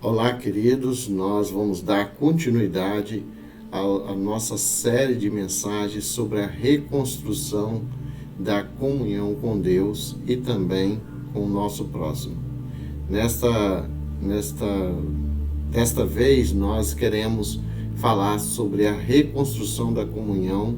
Olá, queridos, nós vamos dar continuidade à nossa série de mensagens sobre a reconstrução da comunhão com Deus e também com o nosso próximo. Desta vez, nós queremos falar sobre a reconstrução da comunhão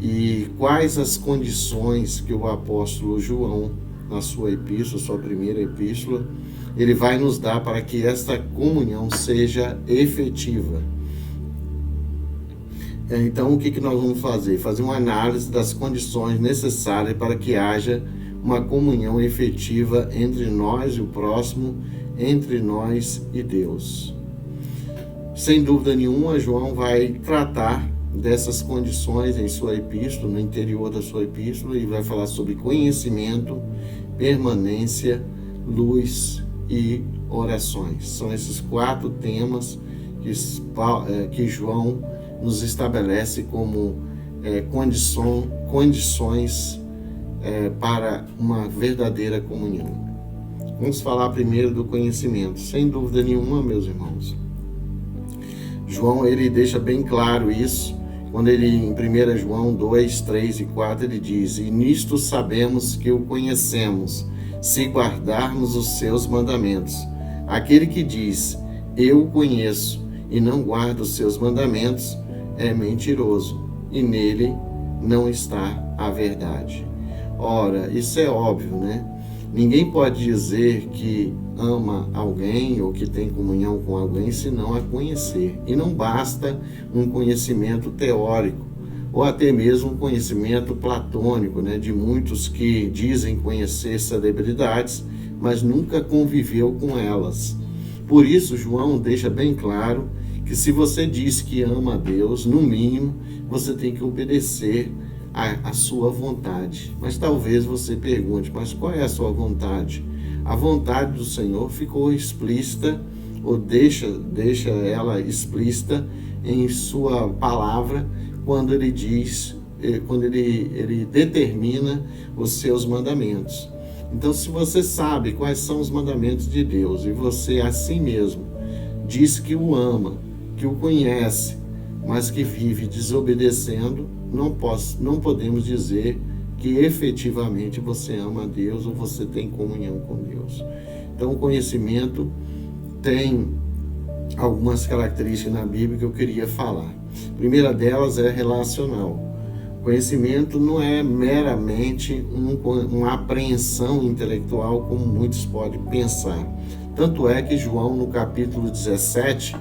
e quais as condições que o apóstolo João, na sua epístola, sua primeira epístola, ele vai nos dar para que esta comunhão seja efetiva. Então, o que nós vamos fazer? Fazer uma análise das condições necessárias para que haja uma comunhão efetiva entre nós e o próximo, entre nós e Deus. Sem dúvida nenhuma, João vai tratar dessas condições em sua epístola, no interior da sua epístola, e vai falar sobre conhecimento, permanência, luz e orações. São esses 4 temas que João nos estabelece como condições para uma verdadeira comunhão. Vamos falar primeiro do conhecimento. Sem dúvida nenhuma, meus irmãos, João ele deixa bem claro isso, quando ele, em 1 João 2, 3 e 4, ele diz: "E nisto sabemos que o conhecemos, se guardarmos os seus mandamentos. Aquele que diz, eu o conheço, e não guarda os seus mandamentos, é mentiroso, e nele não está a verdade." Ora, isso é óbvio, né? Ninguém pode dizer que ama alguém ou que tem comunhão com alguém se não a conhecer. E não basta um conhecimento teórico, ou até mesmo um conhecimento platônico, né, de muitos que dizem conhecer celebridades, mas nunca conviveu com elas. Por isso, João deixa bem claro que se você diz que ama a Deus, no mínimo, você tem que obedecer a sua vontade. Mas talvez você pergunte, mas qual é a sua vontade? A vontade do Senhor ficou explícita, ou deixa ela explícita em sua palavra, quando ele diz, quando ele determina os seus mandamentos. Então, se você sabe quais são os mandamentos de Deus, e você assim mesmo diz que o ama, que o conhece, mas que vive desobedecendo, não podemos dizer que efetivamente você ama a Deus ou você tem comunhão com Deus. Então, o conhecimento tem algumas características na Bíblia que eu queria falar. A primeira delas é relacional. Conhecimento não é meramente uma apreensão intelectual, como muitos podem pensar. Tanto é que João, no capítulo 17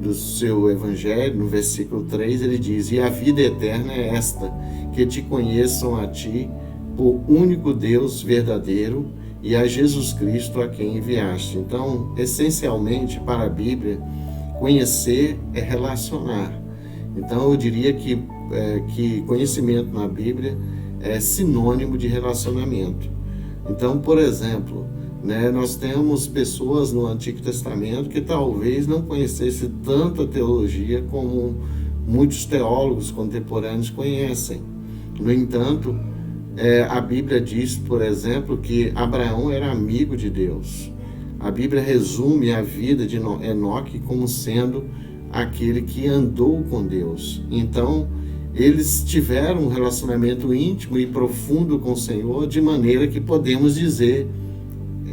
do seu Evangelho, no versículo 3, ele diz: "E a vida eterna é esta, que te conheçam a ti, o único Deus verdadeiro, e a Jesus Cristo a quem enviaste." Então, essencialmente, para a Bíblia, conhecer é relacionar. Então, eu diria que conhecimento na Bíblia é sinônimo de relacionamento. Então, por exemplo, né, nós temos pessoas no Antigo Testamento que talvez não conhecessem tanta teologia como muitos teólogos contemporâneos conhecem. No entanto, a Bíblia diz, por exemplo, que Abraão era amigo de Deus. A Bíblia resume a vida de Enoque como sendo aquele que andou com Deus. Então, eles tiveram um relacionamento íntimo e profundo com o Senhor, de maneira que podemos dizer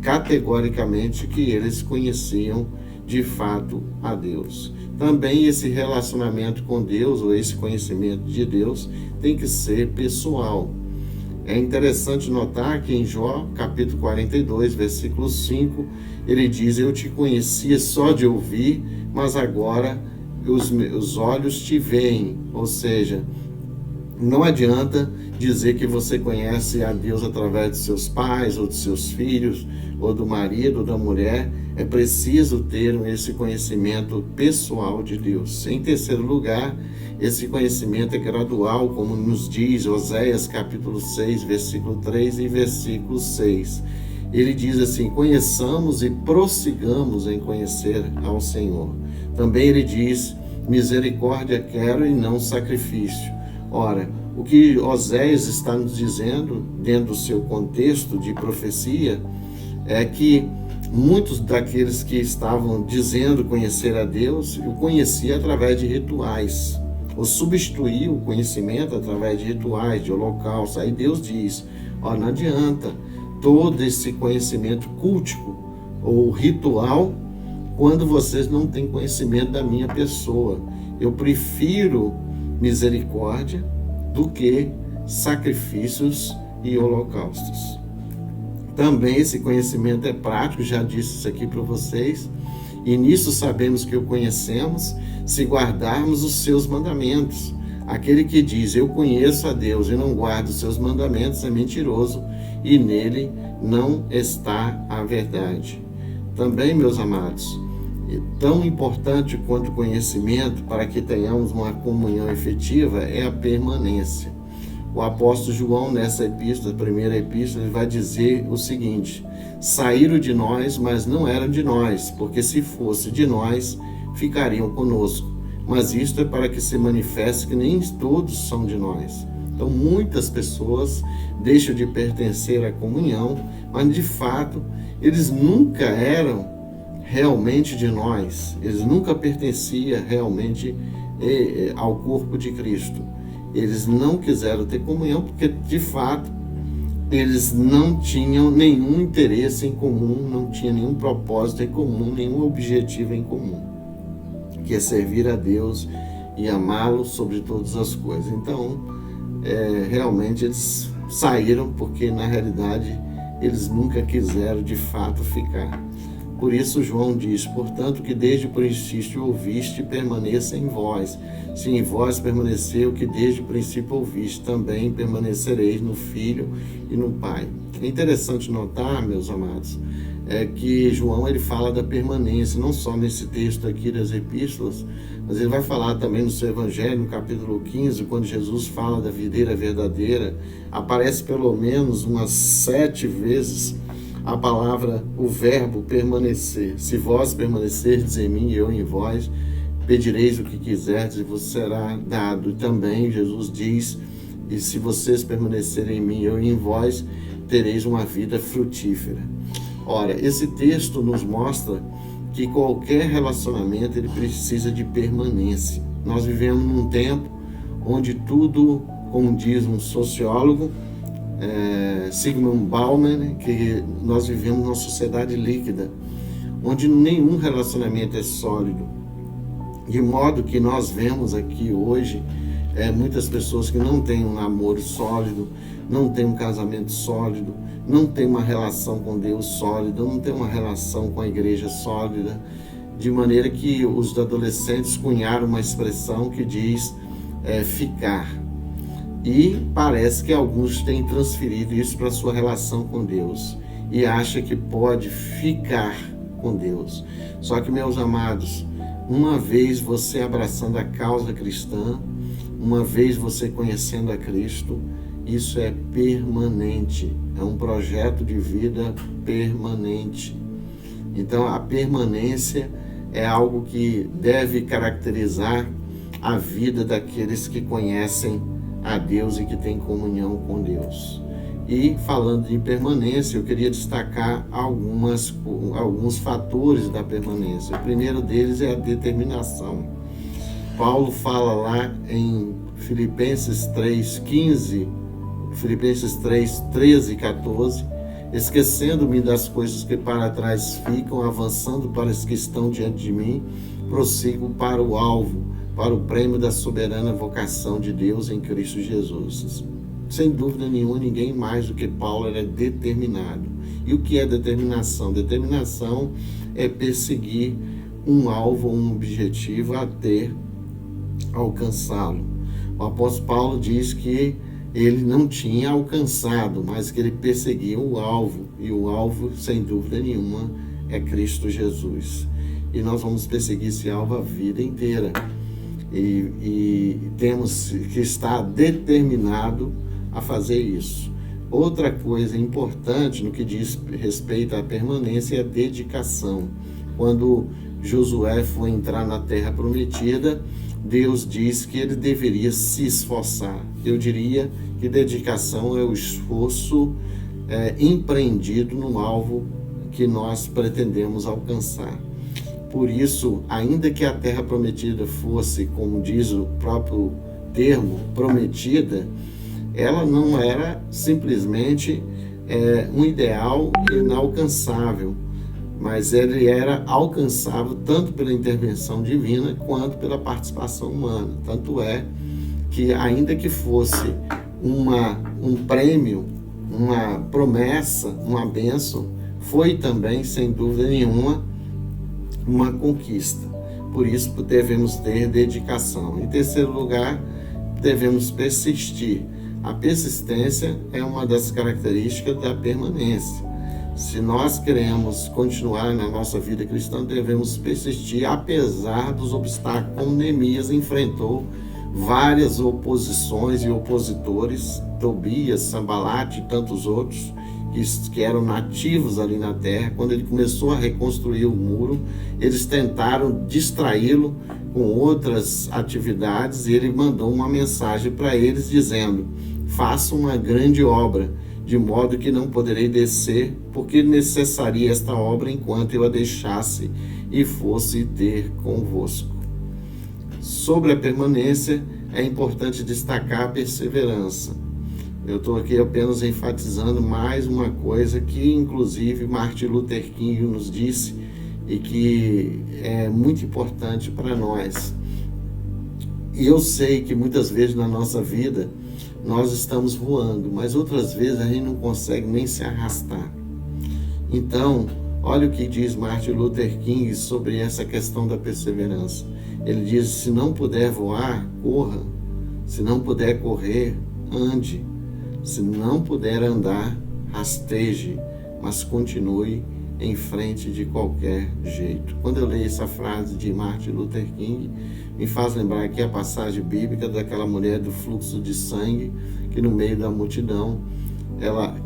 categoricamente que eles conheciam de fato a Deus. Também esse relacionamento com Deus, ou esse conhecimento de Deus, tem que ser pessoal. É interessante notar que em Jó, capítulo 42, versículo 5, ele diz: "Eu te conhecia só de ouvir, mas agora os meus olhos te veem." Ou seja, não adianta dizer que você conhece a Deus através de seus pais, ou de seus filhos, ou do marido, ou da mulher. É preciso ter esse conhecimento pessoal de Deus. Em terceiro lugar, esse conhecimento é gradual, como nos diz Oséias capítulo 6, versículo 3 e versículo 6. Ele diz assim: "Conheçamos e prossigamos em conhecer ao Senhor." Também ele diz: "Misericórdia quero e não sacrifício." Ora, o que Oséias está nos dizendo, dentro do seu contexto de profecia, é que Muitos daqueles que estavam dizendo conhecer a Deus, o conhecia através de rituais, ou substituía o conhecimento através de rituais, de holocaustos. Aí Deus diz, não adianta todo esse conhecimento cultico ou ritual quando vocês não têm conhecimento da minha pessoa. Eu prefiro misericórdia do que sacrifícios e holocaustos. Também esse conhecimento é prático, já disse isso aqui para vocês, e nisso sabemos que o conhecemos se guardarmos os seus mandamentos. Aquele que diz, eu conheço a Deus e não guarda os seus mandamentos é mentiroso, e nele não está a verdade. Também, meus amados, tão importante quanto o conhecimento para que tenhamos uma comunhão efetiva é a permanência. O apóstolo João, nessa epístola, a primeira epístola, ele vai dizer o seguinte: saíram de nós, mas não eram de nós, porque se fosse de nós, ficariam conosco. Mas isto é para que se manifeste que nem todos são de nós. Então, muitas pessoas deixam de pertencer à comunhão, mas de fato, eles nunca eram realmente de nós. Eles nunca pertenciam realmente ao corpo de Cristo. Eles não quiseram ter comunhão porque, de fato, eles não tinham nenhum interesse em comum, não tinham nenhum propósito em comum, nenhum objetivo em comum, que é servir a Deus e amá-lo sobre todas as coisas. Então, realmente eles saíram porque, na realidade, eles nunca quiseram, de fato, ficar. Por isso João diz, portanto, que desde o princípio ouviste, permaneça em vós. Se em vós permanecer o que desde o princípio ouviste, também permanecereis no Filho e no Pai. É interessante notar, meus amados, que João ele fala da permanência, não só nesse texto aqui das epístolas, mas ele vai falar também no seu Evangelho, no capítulo 15, quando Jesus fala da videira verdadeira, aparece pelo menos umas 7 vezes a palavra, o verbo permanecer. Se vós permanecerdes em mim e eu em vós, pedireis o que quiserdes e vos será dado. E também Jesus diz, e se vocês permanecerem em mim e eu em vós, tereis uma vida frutífera. Ora, esse texto nos mostra que qualquer relacionamento ele precisa de permanência. Nós vivemos num tempo onde tudo, como diz um sociólogo, Zygmunt Bauman, que nós vivemos numa sociedade líquida, onde nenhum relacionamento é sólido, de modo que nós vemos aqui hoje muitas pessoas que não têm um namoro sólido, não têm um casamento sólido, não têm uma relação com Deus sólida, não têm uma relação com a igreja sólida, de maneira que os adolescentes cunharam uma expressão que diz ficar. E parece que alguns têm transferido isso para a sua relação com Deus e acha que pode ficar com Deus. Só que, meus amados, uma vez você abraçando a causa cristã, uma vez você conhecendo a Cristo, isso é permanente, é um projeto de vida permanente. Então, a permanência é algo que deve caracterizar a vida daqueles que conhecem a Deus e que tem comunhão com Deus. E falando de permanência, eu queria destacar alguns fatores da permanência. O primeiro deles é a determinação. Paulo fala lá em Filipenses 3:15, Filipenses 3:13 e 14, esquecendo-me das coisas que para trás ficam, avançando para as que estão diante de mim, prossigo para o alvo, para o prêmio da soberana vocação de Deus em Cristo Jesus. Sem dúvida nenhuma, ninguém mais do que Paulo era determinado. E o que é determinação? Determinação é perseguir um alvo, um objetivo até alcançá-lo. O apóstolo Paulo diz que ele não tinha alcançado, mas que ele perseguia o alvo. E o alvo, sem dúvida nenhuma, é Cristo Jesus. E nós vamos perseguir esse alvo a vida inteira. E temos que estar determinado a fazer isso. Outra coisa importante no que diz respeito à permanência é a dedicação. Quando Josué foi entrar na terra prometida, Deus diz que ele deveria se esforçar. Eu diria que dedicação é o esforço empreendido no alvo que nós pretendemos alcançar. Por isso, ainda que a terra prometida fosse, como diz o próprio termo, prometida, ela não era simplesmente um ideal inalcançável, mas ele era alcançável tanto pela intervenção divina quanto pela participação humana. Tanto é que, ainda que fosse um prêmio, uma promessa, uma bênção, foi também, sem dúvida nenhuma, uma conquista. Por isso devemos ter dedicação. Em terceiro lugar, devemos persistir. A persistência é uma das características da permanência. Se nós queremos continuar na nossa vida cristã, devemos persistir apesar dos obstáculos. Como Neemias enfrentou várias oposições e opositores, Tobias, Sanbalate e tantos outros, que eram nativos ali na terra. Quando ele começou a reconstruir o muro, eles tentaram distraí-lo com outras atividades, e ele mandou uma mensagem para eles dizendo: faça uma grande obra, de modo que não poderei descer, porque necessaria esta obra enquanto eu a deixasse e fosse ter convosco. Sobre a permanência, é importante destacar a perseverança. Eu estou aqui apenas enfatizando mais uma coisa que, inclusive, Martin Luther King nos disse e que é muito importante para nós. E eu sei que muitas vezes na nossa vida nós estamos voando, mas outras vezes a gente não consegue nem se arrastar. Então, olha o que diz Martin Luther King sobre essa questão da perseverança. Ele diz: se não puder voar, corra. Se não puder correr, ande. Se não puder andar, rasteje, mas continue em frente de qualquer jeito. Quando eu leio essa frase de Martin Luther King, me faz lembrar aqui a passagem bíblica daquela mulher do fluxo de sangue, que no meio da multidão, ela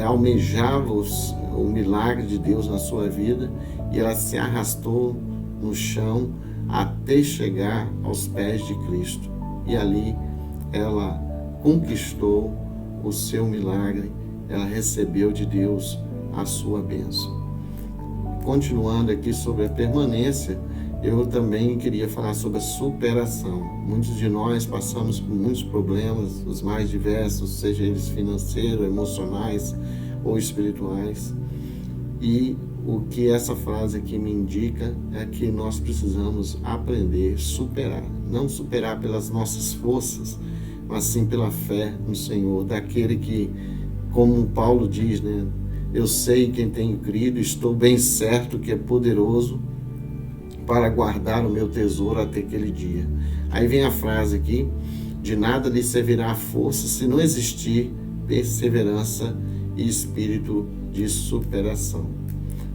almejava o milagre de Deus na sua vida, e ela se arrastou no chão até chegar aos pés de Cristo. E ali ela conquistou o seu milagre, ela recebeu de Deus a sua bênção. Continuando aqui sobre a permanência, eu também queria falar sobre a superação. Muitos de nós passamos por muitos problemas, os mais diversos, seja eles financeiros, emocionais ou espirituais. E o que essa frase aqui me indica é que nós precisamos aprender a superar. Não superar pelas nossas forças, mas sim pela fé no Senhor, daquele que, como Paulo diz, né? Eu sei quem tenho crido, estou bem certo que é poderoso para guardar o meu tesouro até aquele dia. Aí vem a frase aqui: de nada lhe servirá a força se não existir perseverança e espírito de superação.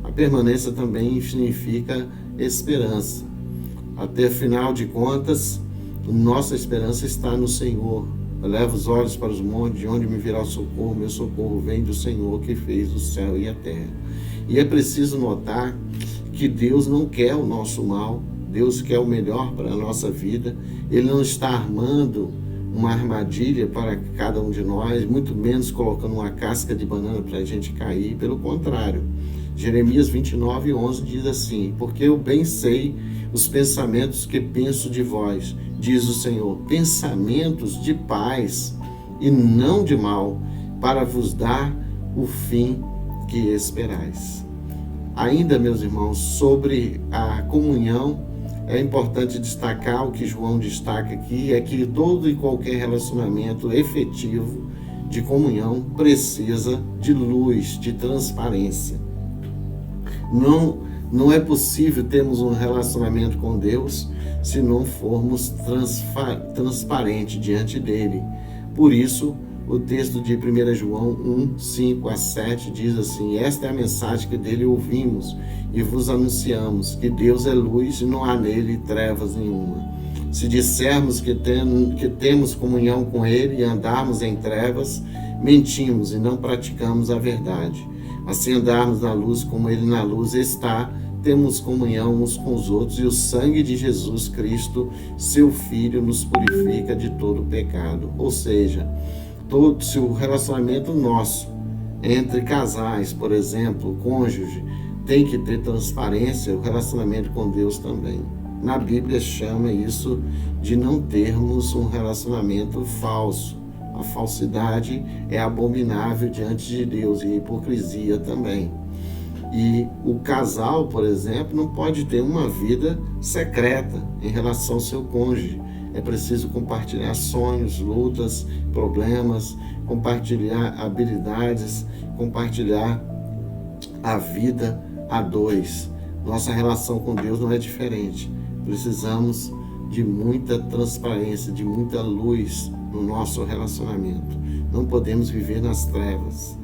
A permanência também significa esperança. Até final de contas, nossa esperança está no Senhor. Eleva os olhos para os montes, de onde me virá o socorro. Meu socorro vem do Senhor, que fez o céu e a terra. E é preciso notar que Deus não quer o nosso mal. Deus quer o melhor para a nossa vida. Ele não está armando uma armadilha para cada um de nós, muito menos colocando uma casca de banana para a gente cair. Pelo contrário, Jeremias 29:11 diz assim: porque eu bem sei os pensamentos que penso de vós, diz o Senhor, pensamentos de paz e não de mal, para vos dar o fim que esperais. Ainda, meus irmãos, sobre a comunhão, é importante destacar o que João destaca aqui, é que todo e qualquer relacionamento efetivo de comunhão precisa de luz, de transparência. Não é possível termos um relacionamento com Deus se não formos transparentes diante dele. Por isso, o texto de 1 João 1:5-7 diz assim: esta é a mensagem que dele ouvimos e vos anunciamos, que Deus é luz e não há nele trevas nenhuma. Se dissermos que temos comunhão com ele e andarmos em trevas, mentimos e não praticamos a verdade. Mas se andarmos na luz como ele na luz está, temos comunhão uns com os outros, e o sangue de Jesus Cristo, seu Filho, nos purifica de todo pecado. Ou seja, se o relacionamento nosso Entre casais, por exemplo, o cônjuge, tem que ter transparência, o relacionamento com Deus também. Na Bíblia chama isso de não termos um relacionamento falso. A falsidade é abominável diante de Deus e a hipocrisia também. E o casal, por exemplo, não pode ter uma vida secreta em relação ao seu cônjuge. É preciso compartilhar sonhos, lutas, problemas, compartilhar habilidades, compartilhar a vida a dois. Nossa relação com Deus não é diferente. Precisamos de muita transparência, de muita luz no nosso relacionamento. Não podemos viver nas trevas.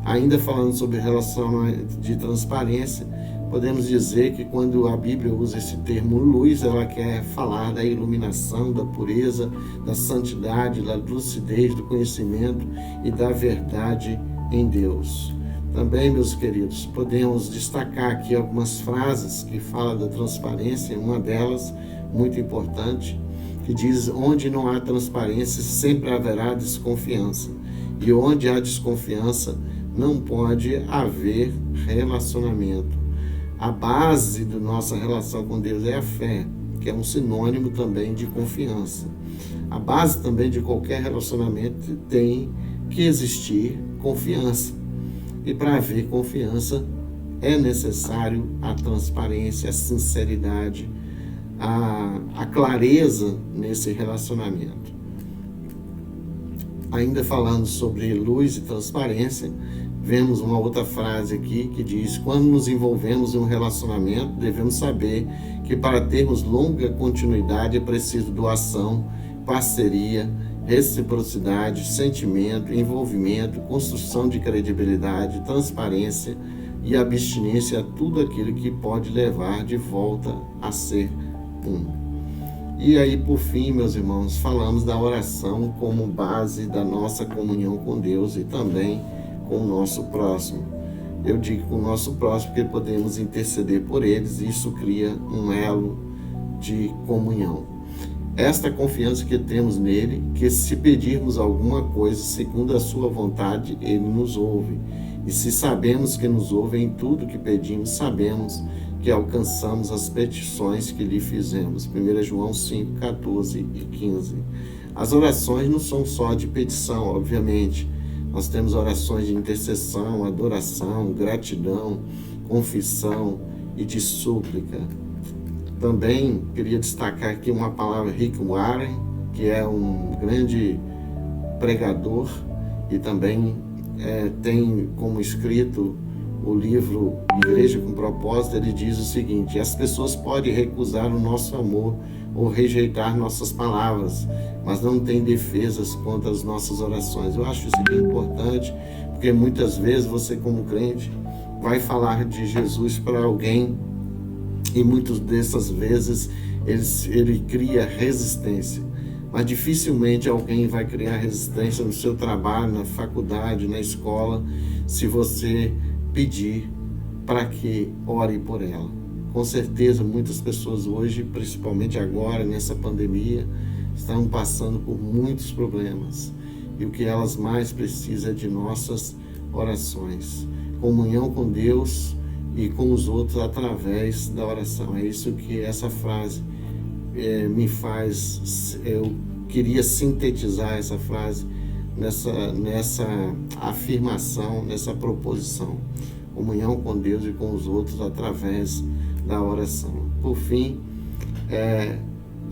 Ainda falando sobre relacionamento de transparência, podemos dizer que quando a Bíblia usa esse termo luz, ela quer falar da iluminação, da pureza, da santidade, da lucidez, do conhecimento e da verdade em Deus. Também, meus queridos, podemos destacar aqui algumas frases que falam da transparência, uma delas, muito importante, que diz: onde não há transparência, sempre haverá desconfiança. E onde há desconfiança, não pode haver relacionamento. A base da nossa relação com Deus é a fé, que é um sinônimo também de confiança. A base também de qualquer relacionamento tem que existir confiança. E para haver confiança é necessário a transparência, a sinceridade, a clareza nesse relacionamento. Ainda falando sobre luz e transparência, vemos uma outra frase aqui que diz: quando nos envolvemos em um relacionamento, devemos saber que para termos longa continuidade é preciso doação, parceria, reciprocidade, sentimento, envolvimento, construção de credibilidade, transparência e abstinência a tudo aquilo que pode levar de volta a ser um. E aí, por fim, meus irmãos, falamos da oração como base da nossa comunhão com Deus e também com o nosso próximo. Eu digo com o nosso próximo porque podemos interceder por eles e isso cria um elo de comunhão. Esta confiança que temos nele, que se pedirmos alguma coisa segundo a sua vontade, ele nos ouve. E se sabemos que nos ouve em tudo que pedimos, sabemos que alcançamos as petições que lhe fizemos. 1 João 5, 14 e 15. As orações não são só de petição, obviamente. Nós temos orações de intercessão, adoração, gratidão, confissão e de súplica. Também queria destacar aqui uma palavra, Rick Warren, que é um grande pregador e também tem como escrito o livro Igreja com Propósito. Ele diz o seguinte: as pessoas podem recusar o nosso amor ou rejeitar nossas palavras, mas não tem defesas contra as nossas orações. Eu acho isso aqui importante, porque muitas vezes você, como crente, vai falar de Jesus para alguém e muitas dessas vezes ele cria resistência. Mas dificilmente alguém vai criar resistência no seu trabalho, na faculdade, na escola, se você pedir para que ore por ela. Com certeza muitas pessoas hoje, principalmente agora nessa pandemia, estão passando por muitos problemas. E o que elas mais precisam é de nossas orações. Comunhão com Deus e com os outros através da oração. É isso que essa frase me faz. Eu queria sintetizar essa frase nessa afirmação, nessa proposição. Comunhão com Deus e com os outros através da oração. Por fim,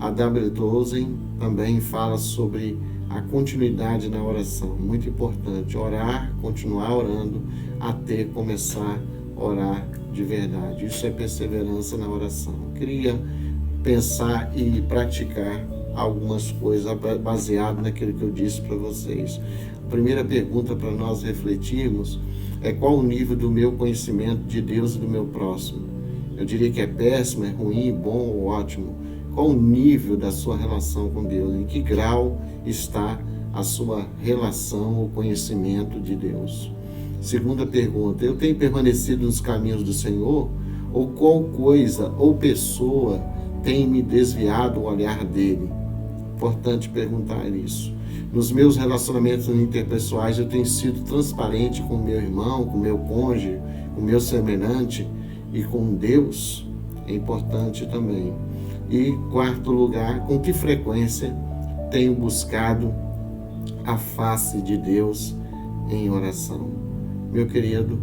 a W. Tozer também fala sobre a continuidade na oração. Muito importante, orar, continuar orando até começar a orar de verdade. Isso é perseverança na oração. Queria pensar e praticar algumas coisas baseado naquilo que eu disse para vocês. A primeira pergunta para nós refletirmos é: qual o nível do meu conhecimento de Deus e do meu próximo? Eu diria que é péssimo, é ruim, bom ou ótimo. Qual o nível da sua relação com Deus? Em que grau está a sua relação ou conhecimento de Deus? Segunda pergunta: eu tenho permanecido nos caminhos do Senhor? Ou qual coisa ou pessoa tem me desviado o olhar dele? Importante perguntar isso. Nos meus relacionamentos interpessoais eu tenho sido transparente com meu irmão, com meu cônjuge, com meu semelhante e com Deus. É importante também. E quarto lugar, com que frequência tenho buscado a face de Deus em oração? Meu querido,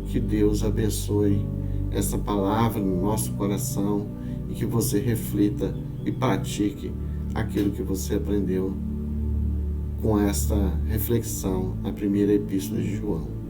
que Deus abençoe essa palavra no nosso coração e que você reflita e pratique aquilo que você aprendeu com esta reflexão na primeira epístola de João.